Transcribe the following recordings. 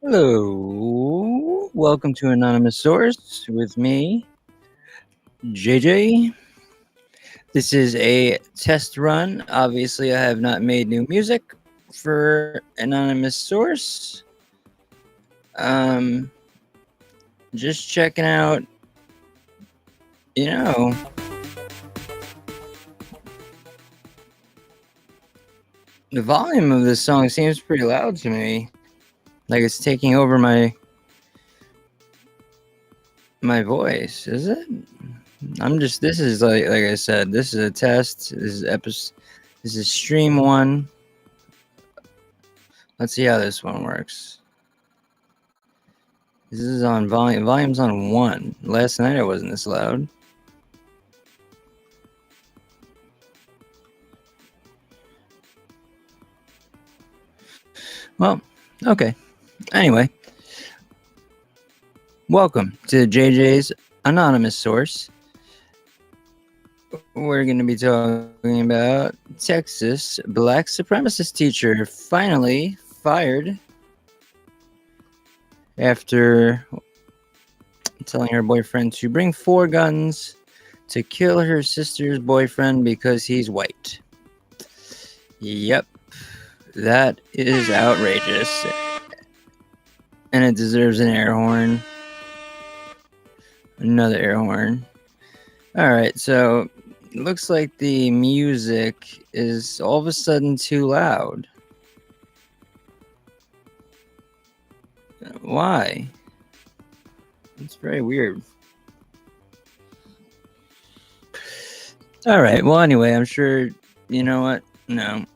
Hello, welcome to Anonymous Source with me, JJ. This is a test run. Obviously, I have not made new music for Anonymous Source. Um, just checking out, you know, the volume of this song seems pretty loud to me. Like it's taking over my voice, is it? This is like I said, this is a test. This is stream 1. Let's see how this one works. This is on volume. Volume's on 1. Last night it wasn't this loud. Well, okay. Anyway, welcome to JJ's Anonymous Source. We're going to be talking about Texas black supremacist teacher finally fired after telling her boyfriend to bring 4 guns to kill her sister's boyfriend because he's white. Yep, that is outrageous. And it deserves an air horn. Another air horn. Alright, so it looks like the music is all of a sudden too loud. Why? It's very weird. Alright, well, anyway, I'm sure, you know what? No.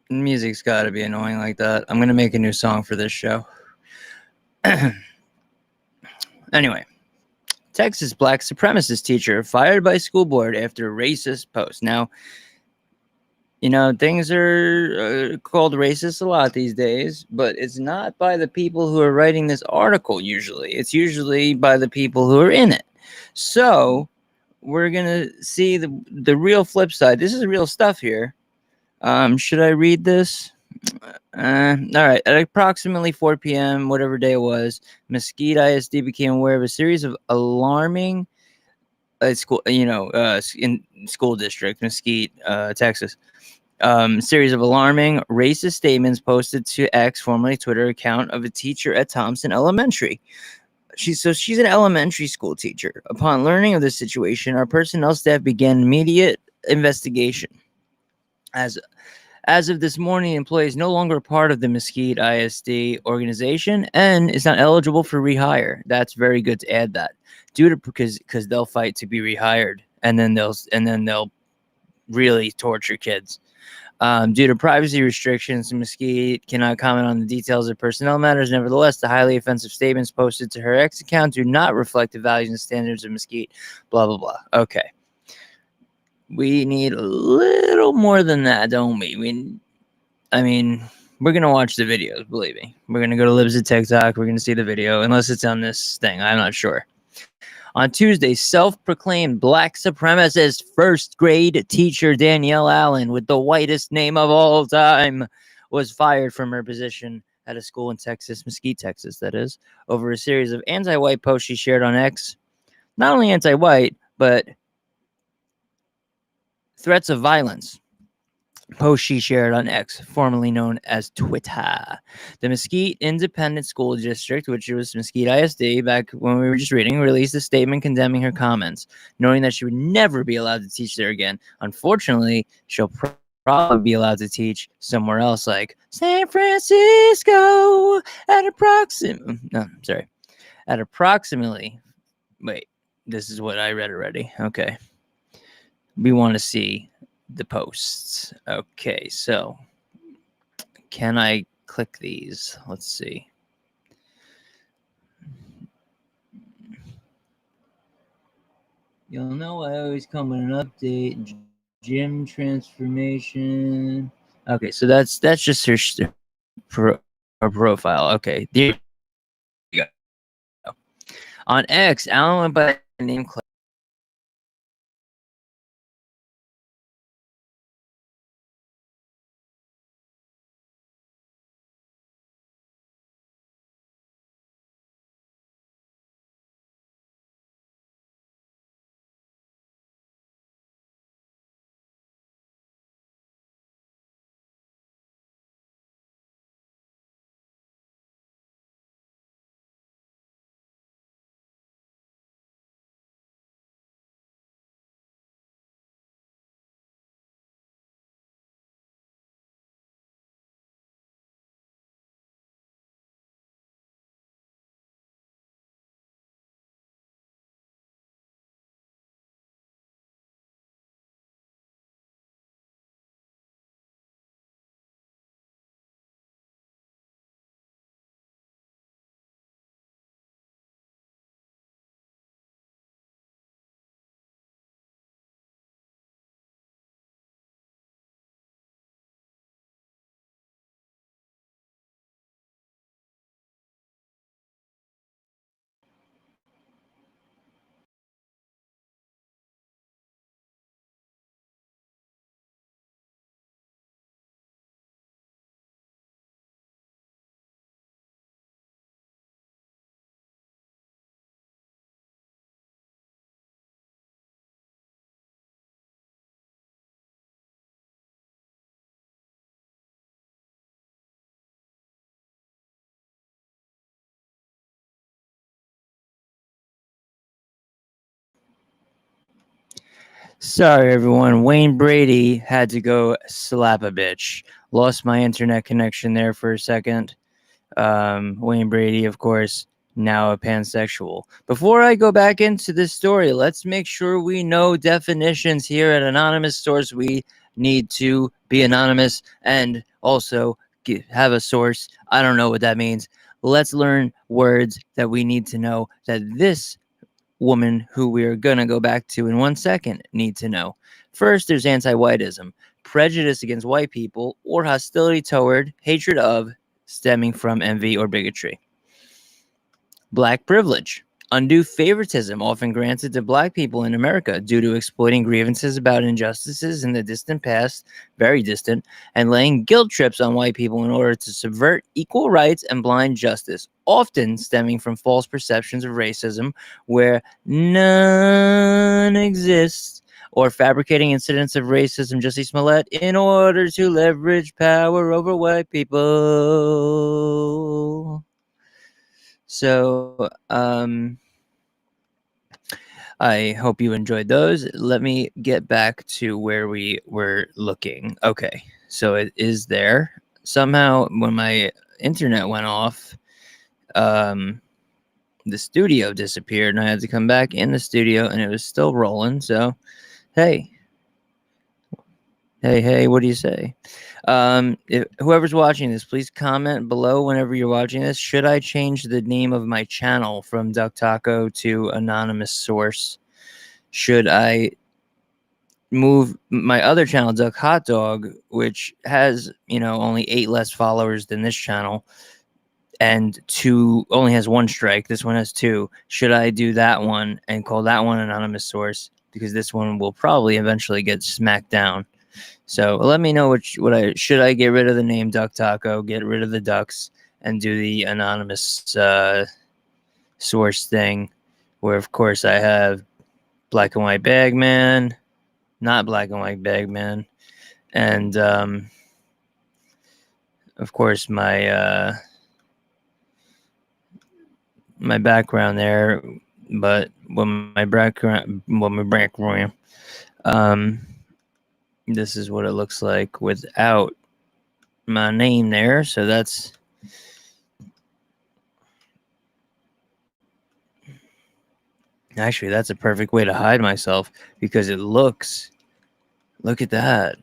Music's gotta be annoying like that. I'm gonna make a new song for this show. Anyway. Texas black supremacist teacher fired by school board after racist post. Now, you know, things are called racist a lot these days, but it's not by the people who are writing this article usually. It's usually by the people who are in it. So, we're going to see the real flip side. This is real stuff here. Should I read this? All right. At approximately 4 p.m., whatever day it was, Mesquite ISD became aware of a series of alarming school, in school district, Mesquite, Texas. Series of alarming racist statements posted to X, formerly Twitter, account of a teacher at Thompson Elementary. She's an elementary school teacher. Upon learning of the situation, our personnel staff began immediate investigation. As of this morning, the employee is no longer part of the Mesquite ISD organization and is not eligible for rehire. That's very good to add that, because they'll fight to be rehired, and then they'll really torture kids. Due to privacy restrictions, Mesquite cannot comment on the details of personnel matters. Nevertheless, the highly offensive statements posted to her X account do not reflect the values and standards of Mesquite. Blah blah blah. Okay. We need a little more than that, don't we? I mean, we're going to watch the videos, believe me. We're going to go to Libs at TikTok. We're going to see the video, unless it's on this thing. I'm not sure. On Tuesday, self-proclaimed black supremacist first grade teacher Danielle Allen, with the whitest name of all time, was fired from her position at a school in Texas, Mesquite, Texas, that is, over a series of anti-white posts she shared on X. Not only anti-white, but threats of violence. Post she shared on X, formerly known as Twitter. The Mesquite Independent School District, which was Mesquite ISD back when we were just reading, released a statement condemning her comments, knowing that she would never be allowed to teach there again. Unfortunately, she'll probably be allowed to teach somewhere else, like San Francisco, at approximately. Wait, this is what I read already. Okay. We want to see the posts. Okay, so can I click these? Let's see. You'll know I always come with an update. Gym transformation. Okay, so that's just her profile. Okay, there you go. On X, Alan went by the name Sorry, everyone. Wayne Brady had to go slap a bitch. Lost my internet connection there for a second. Wayne Brady, of course, now a pansexual. Before I go back into this story, let's make sure we know definitions here at Anonymous Source. We need to be anonymous and also have a source. I don't know what that means. Let's learn words that we need to know that this woman, who we are going to go back to in 1 second, need to know. First, there's anti-whiteism, prejudice against white people, or hostility toward, hatred of, stemming from envy or bigotry. Black privilege, undue favoritism often granted to black people in America due to exploiting grievances about injustices in the distant past, very distant, and laying guilt trips on white people in order to subvert equal rights and blind justice, often stemming from false perceptions of racism where none exists, or fabricating incidents of racism, Jussie Smollett, in order to leverage power over white people. So, I hope you enjoyed those. Let me get back to where we were looking. Okay, so it is there. Somehow, when my internet went off, the studio disappeared, and I had to come back in the studio, and it was still rolling. So, hey, hey, what do you say? If whoever's watching this, please comment below whenever you're watching this. Should I change the name of my channel from Duck Taco to Anonymous Source? Should I move my other channel, Duck Hot Dog, which has, only 8 less followers than this channel, and only has 1 strike? This one has 2. Should I do that one and call that one Anonymous Source? Because this one will probably eventually get smacked down. So let me know should I get rid of the name Duck Taco, get rid of the ducks, and do the Anonymous Source thing, where of course I have Black and White Bagman, not Black and White Bagman, and of course my my background there. But my background, this is what it looks like without my name there. So that's actually, that's a perfect way to hide myself, because look at that.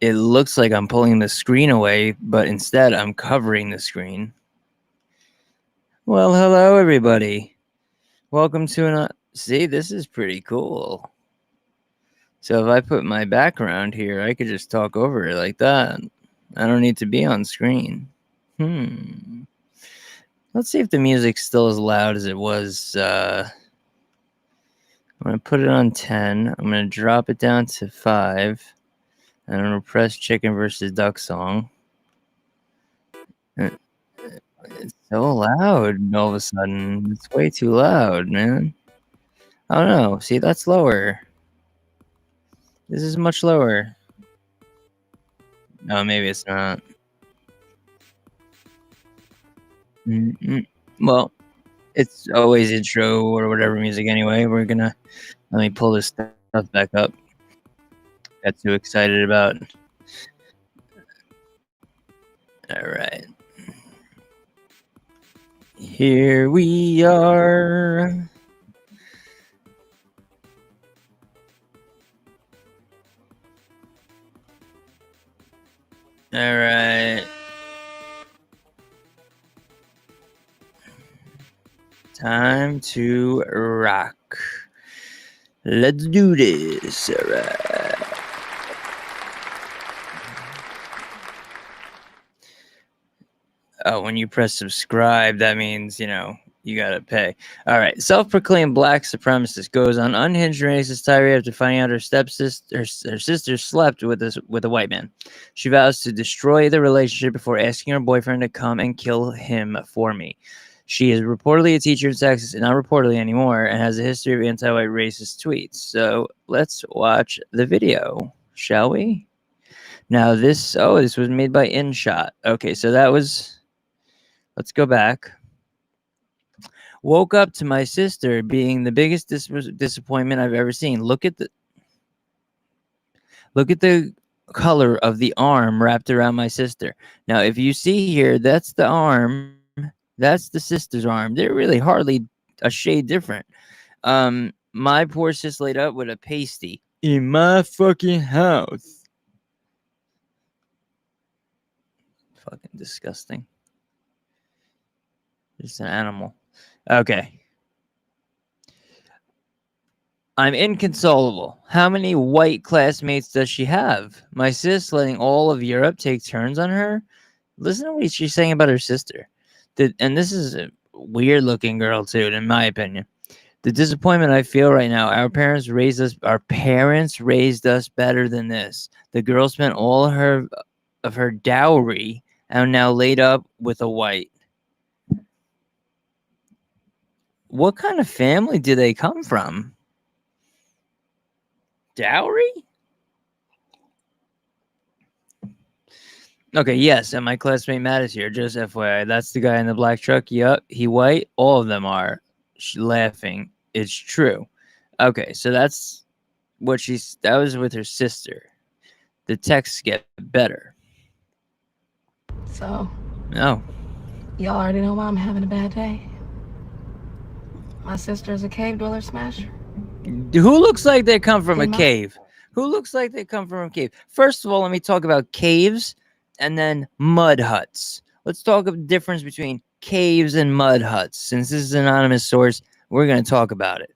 It looks like I'm pulling the screen away, but instead I'm covering the screen. Well, hello everybody. Welcome to see, this is pretty cool. So if I put my background here, I could just talk over it like that. I don't need to be on screen. Let's see if the music's still as loud as it was. I'm going to put it on 10. I'm going to drop it down to 5. And I'm going to press Chicken versus Duck song. It's so loud all of a sudden. It's way too loud, man. I don't know. See, that's lower. This is much lower. No, maybe it's not. Well, it's always intro or whatever music anyway. Let me pull this stuff back up. Got too excited about. All right. Here we are. All right. Time to rock. Let's do this. All right. Oh, when you press subscribe, that means, you gotta pay. All right. Self-proclaimed black supremacist goes on unhinged racist tirade after finding out her sister slept with a white man. She vows to destroy the relationship before asking her boyfriend to come and kill him for me. She is reportedly a teacher in Texas, and not reportedly anymore, and has a history of anti-white racist tweets. So let's watch the video, shall we? Now this was made by InShot. Okay, so that was. Let's go back. Woke up to my sister being the biggest disappointment I've ever seen. Look at Look at the color of the arm wrapped around my sister. Now, if you see here, that's the arm. That's the sister's arm. They're really hardly a shade different. My poor sis laid up with a pasty in my fucking house. Fucking disgusting. Just an animal. Okay. I'm inconsolable. How many white classmates does she have? My sis letting all of Europe take turns on her? Listen to what she's saying about her sister. And this is a weird looking girl too, in my opinion. The disappointment I feel right now. Our parents raised us better than this. The girl spent all of her dowry and now laid up with a white. What kind of family do they come from? Dowry? Okay, yes, and my classmate Matt is here. Just FYI, that's the guy in the black truck. Yup, he white. All of them are laughing. It's true. Okay, so that's what that was with her sister. The texts get better. So, Oh, y'all already know why I'm having a bad day. My sister is a cave dweller smasher. who looks like they come from a Emma? cave? Who looks like they come from a cave? First of all, let me talk about caves and then mud huts. Let's talk of the difference between caves and mud huts. Since this is an anonymous source, we're going to talk about it.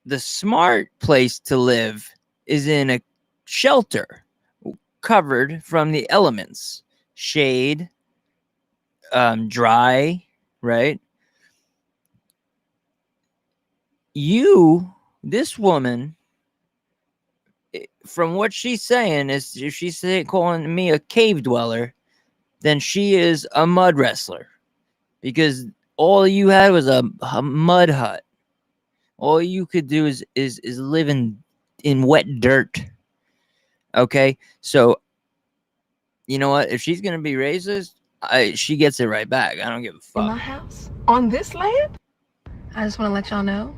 The smart place to live is in a shelter covered from the elements, shade, dry, right? This woman, from what she's saying, is if she's calling me a cave dweller, then she is a mud wrestler, because all you had was a mud hut. All you could do is live in wet dirt. Okay, so you know what? If she's gonna be racist, she gets it right back. I don't give a In my fuck. house? On this land? I just want to let y'all know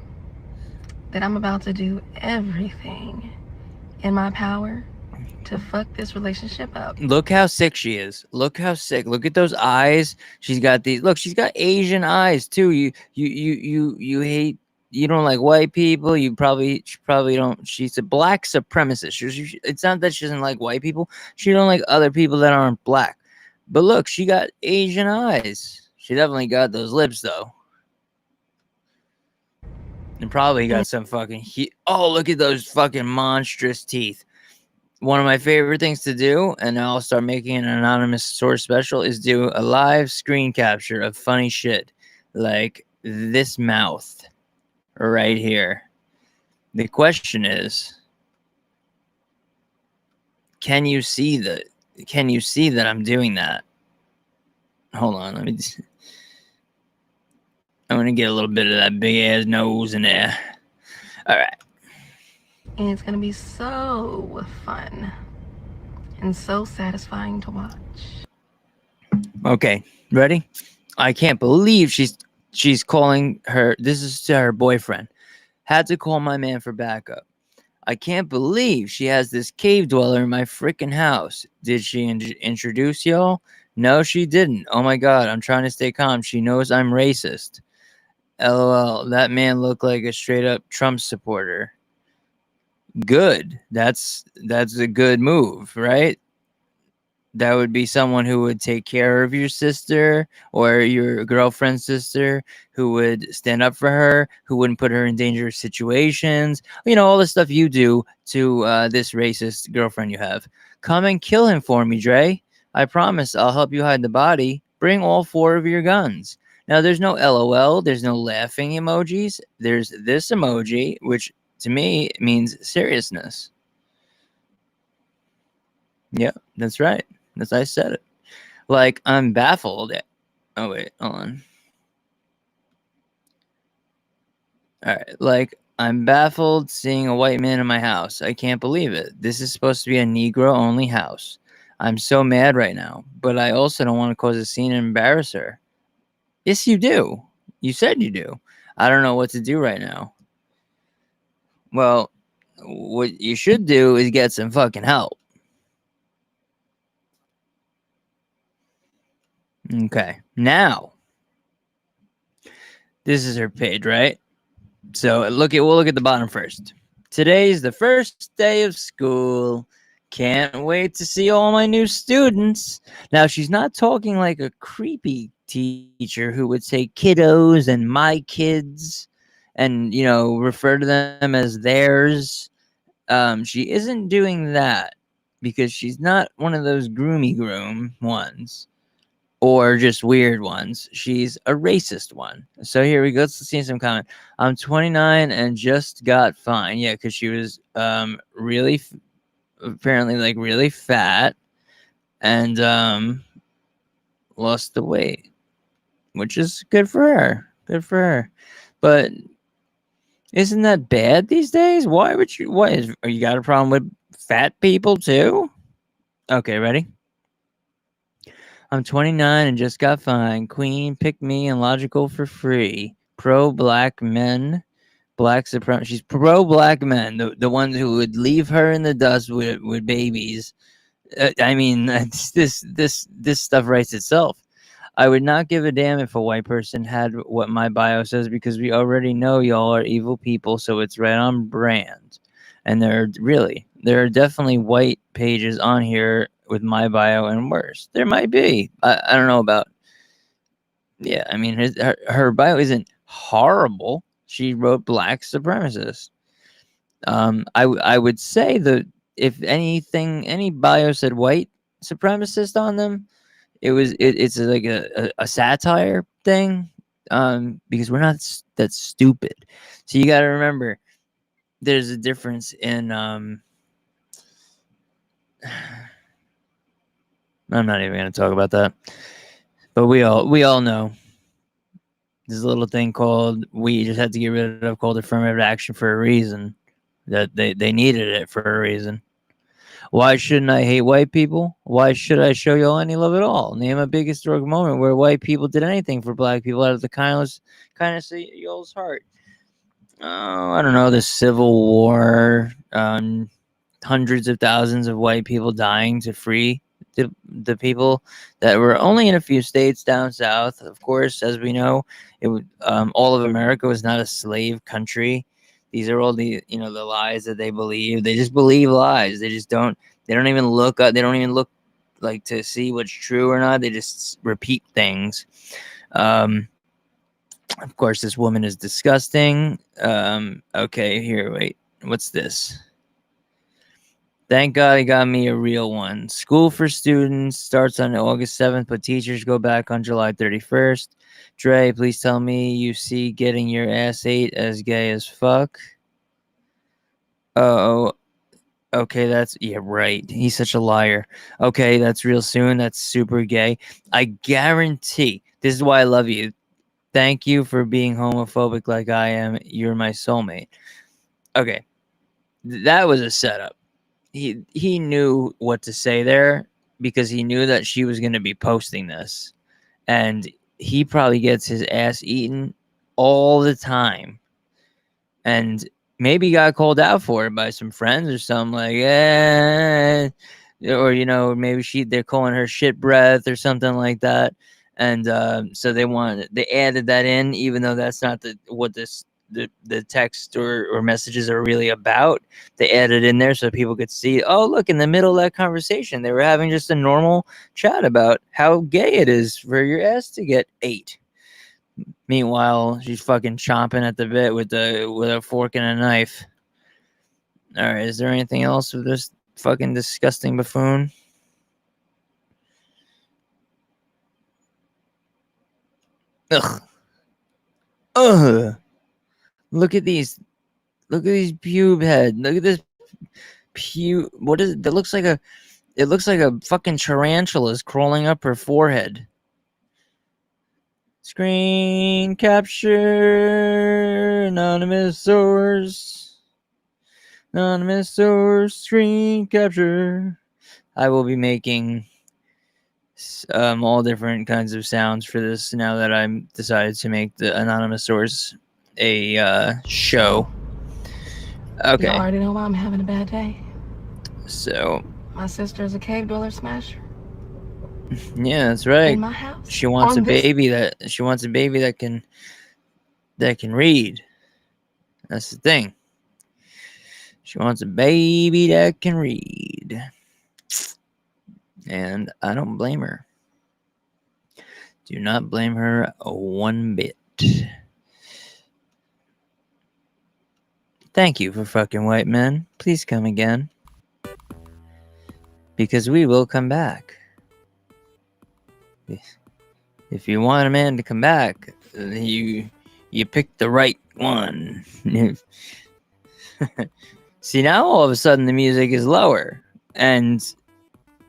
that I'm about to do everything in my power to fuck this relationship up. Look how sick she is. Look how sick. Look at those eyes. She's got these. Look, she's got Asian eyes too. You hate. You don't like white people. She probably don't. She's a black supremacist. It's not that she doesn't like white people. She don't like other people that aren't black. But look, she got Asian eyes. She definitely got those lips though. And probably got some fucking oh, look at those fucking monstrous teeth. One of my favorite things to do, and I'll start making an anonymous source special, is do a live screen capture of funny shit like this mouth right here. The question is, can you see that I'm doing that? Hold on, let me just, I'm gonna get a little bit of that big ass nose in there. All right. And it's gonna be so fun and so satisfying to watch. Okay, ready? I can't believe she's calling her. This is to her boyfriend. Had to call my man for backup. I can't believe she has this cave dweller in my freaking house. Did she introduce y'all? No, she didn't. Oh my god, I'm trying to stay calm. She knows I'm racist. LOL, that man looked like a straight up Trump supporter. Good. That's a good move, right? That would be someone who would take care of your sister or your girlfriend's sister, who would stand up for her, who wouldn't put her in dangerous situations. You know, all the stuff you do to this racist girlfriend you have. Come and kill him for me, Dre. I promise I'll help you hide the body. Bring all 4 of your guns. Now, there's no LOL. There's no laughing emojis. There's this emoji, which to me means seriousness. Yeah, that's right. As I said it. Like, I'm baffled. Oh, wait, hold on. All right. Like, I'm baffled seeing a white man in my house. I can't believe it. This is supposed to be a Negro only house. I'm so mad right now, but I also don't want to cause a scene and embarrass her. Yes, you do. You said you do. I don't know what to do right now. Well, what you should do is get some fucking help. Okay, now this is her page, right? So we'll look at the bottom first. Today's the first day of school. Can't wait to see all my new students. Now she's not talking like a creepy teacher who would say kiddos and my kids and refer to them as theirs. She isn't doing that because she's not one of those groomy groom ones or just weird ones. She's a racist one. So here we go. Let's see some comment. I'm 29 and just got fine. Yeah, because she was really apparently like really fat and lost the weight, which is good for her. Good for her. But isn't that bad these days? Why would you? Are you got a problem with fat people too? Okay, ready? I'm 29 and just got fine. Queen, pick me and logical for free. Pro black men, black supremacy. She's pro black men, the ones who would leave her in the dust with babies. I mean, this stuff writes itself. I would not give a damn if a white person had what my bio says because we already know y'all are evil people, so it's right on brand. And there are definitely white pages on here with my bio and worse. There might be. I don't know about. Yeah, I mean, her bio isn't horrible. She wrote black supremacist. I would say that if anything, any bio said white supremacist on them, it's like a satire thing. Because we're not that stupid. So you got to remember, there's a difference in I'm not even going to talk about that. But we all know this little thing called we just had to get rid of called affirmative action for a reason. That they needed it for a reason. Why shouldn't I hate white people? Why should I show y'all any love at all? Name a big historic moment where white people did anything for black people out of the kindness of y'all's heart. Oh, I don't know, the Civil War, hundreds of thousands of white people dying to free the people that were only in a few states down south. Of course, as we know, all of America was not a slave country. These are all the the lies that they believe. They just believe lies. They don't even look up. They don't even look like to see what's true or not. They just repeat things. Of course, this woman is disgusting. Okay, here, wait. What's this? Thank God he got me a real one. School for students starts on August 7th, but teachers go back on July 31st. Dre, please tell me you see getting your ass ate as gay as fuck. Oh, okay, yeah, right. He's such a liar. Okay, that's real soon. That's super gay. I guarantee. This is why I love you. Thank you for being homophobic like I am. You're my soulmate. Okay, that was a setup. He knew what to say there because he knew that she was going to be posting this. And he probably gets his ass eaten all the time. And maybe got called out for it by some friends or something like, or maybe they're calling her shit breath or something like that. And so they added that in, even though that's not what the text or messages are really about. They added in there so people could see, oh, look, in the middle of that conversation, they were having just a normal chat about how gay it is for your ass to get ate. Meanwhile, she's fucking chomping at the bit with a fork and a knife. All right, is there anything else with this fucking disgusting buffoon? Ugh. Ugh. Look at these pube head. Look at this pube. What is it? It looks like a fucking tarantula is crawling up her forehead. Screen capture. Anonymous source. Screen capture. I will be making all different kinds of sounds for this now that I'm decided to make the anonymous source a show. Okay. You already know why I'm having a bad day. So. My sister is a cave dweller smasher. Yeah, that's right. In my house. She wants a baby that can read. That's the thing. She wants a baby that can read. And I don't blame her. Do not blame her one bit. Thank you for fucking white men. Please come again. Because we will come back. If you want a man to come back, you pick the right one. See, now all of a sudden the music is lower and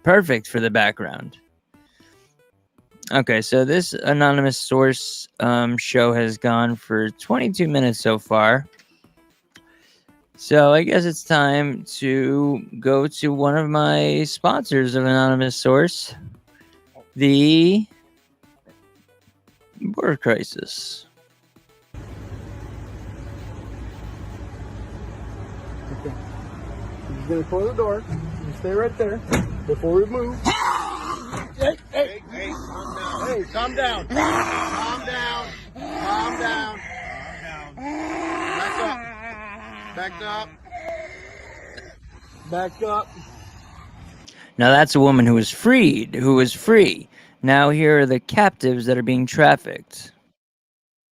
perfect for the background. Okay, so this anonymous source show has gone for 22 minutes so far. So I guess it's time to go to one of my sponsors of Anonymous Source, the Border Crisis. Okay. I'm just gonna close the door. You stay right there before we move. Hey, calm down. Hey, calm down. Calm down. Calm down. Back up. Back up. Back up. Now that's a woman who was freed, who was free. Now here are the captives that are being trafficked.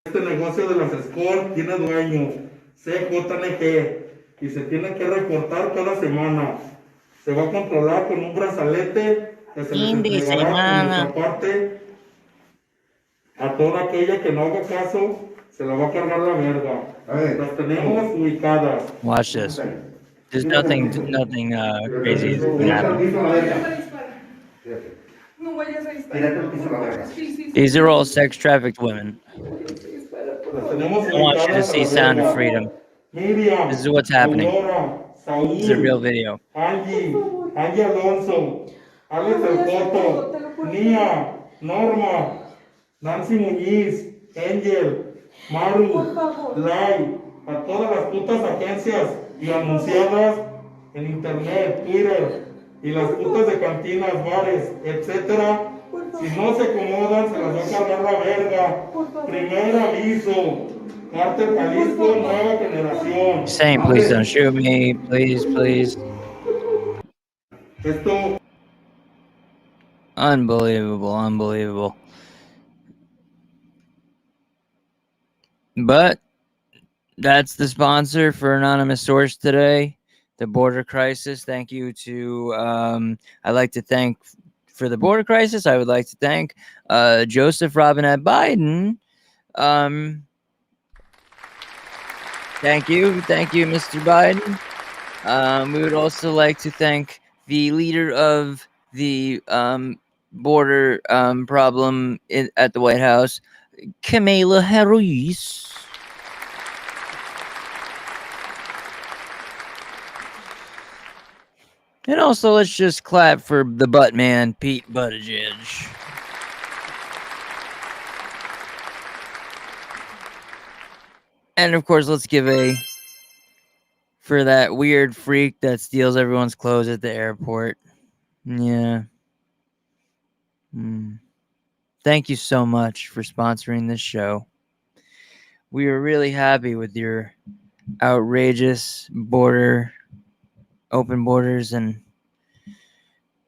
Este negocio de las escorts tiene dueño, CJNG, y se tiene que reportar cada semana. Se va a controlar con un brazalete que se les entregará de nuestra parte. A toda aquella que no haga caso, se la va a cargar la verga. Las tenemos ubicadas. Watch this. There's nothing crazy is gonna happen. These are all sex trafficked women. I want you to see Sound of Freedom. This is what's happening. This is a real video. Angie Alonso, Alex El Coto, Nia, Norma, Nancy Muñiz, Angel, Maru, Lai, a todas las putas agencias y anunciadas en internet, Twitter, y las putas de cantinas, bares, etcétera. Si no se acomodan, se las va a cargar la verga. Primer aviso. Cártel Jalisco, nueva generación. Saying, please don't shoot me. Please, please. Esto. Unbelievable. But that's the sponsor for Anonymous Source today, the Border Crisis. Thank you to, I'd like to thank for the Border Crisis. I would like to thank Joseph Robinette Biden. Thank you, Mr. Biden. We would also like to thank the leader of the border problem at the White House, Kamala Harris. And also, let's just clap for the butt man, Pete Buttigieg. And of course, let's give for that weird freak that steals everyone's clothes at the airport. Yeah. Thank you so much for sponsoring this show. We are really happy with your outrageous open borders, and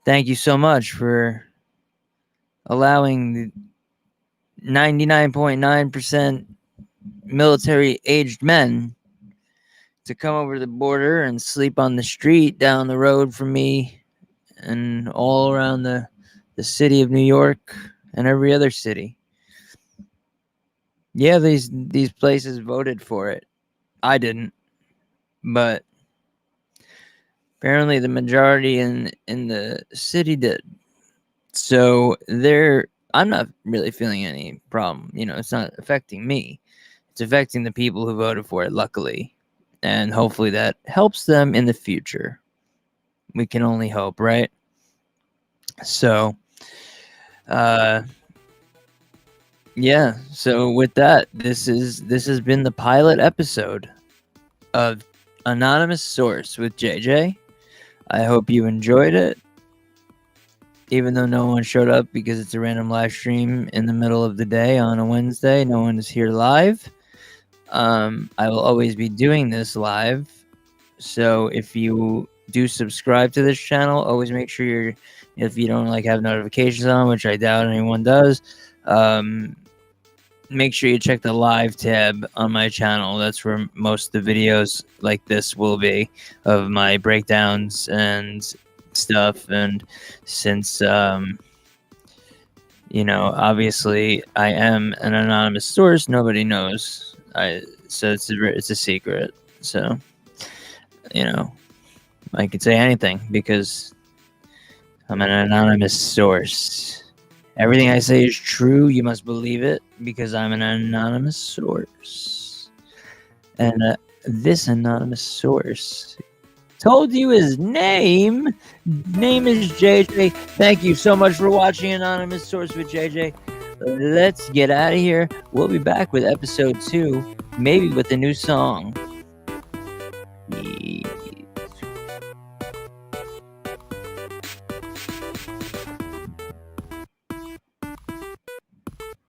thank you so much for allowing the 99.9% military-aged men to come over the border and sleep on the street down the road from me and all around the city of New York and every other city. Yeah, these places voted for it. I didn't, but apparently the majority in the city did. So I'm not really feeling any problem. It's not affecting me. It's affecting the people who voted for it, luckily. And hopefully that helps them in the future. We can only hope, right? So, yeah. So with that, this has been the pilot episode of Anonymous Source with JJ. I hope you enjoyed it. Even though no one showed up because it's a random live stream in the middle of the day on a Wednesday, no one is here live. I will always be doing this live. So if you do subscribe to this channel, always make sure if you don't have notifications on, which I doubt anyone does, make sure you check the live tab on my channel. That's where most of the videos like this will be, of my breakdowns and stuff. And since obviously I am an anonymous source, nobody knows. So it's a secret. So I could say anything because I'm an anonymous source. Everything I say is true. You must believe it because I'm an anonymous source. And this anonymous source told you his name. Name is JJ. Thank you so much for watching Anonymous Source with JJ. Let's get out of here. We'll be back with episode 2, maybe with a new song.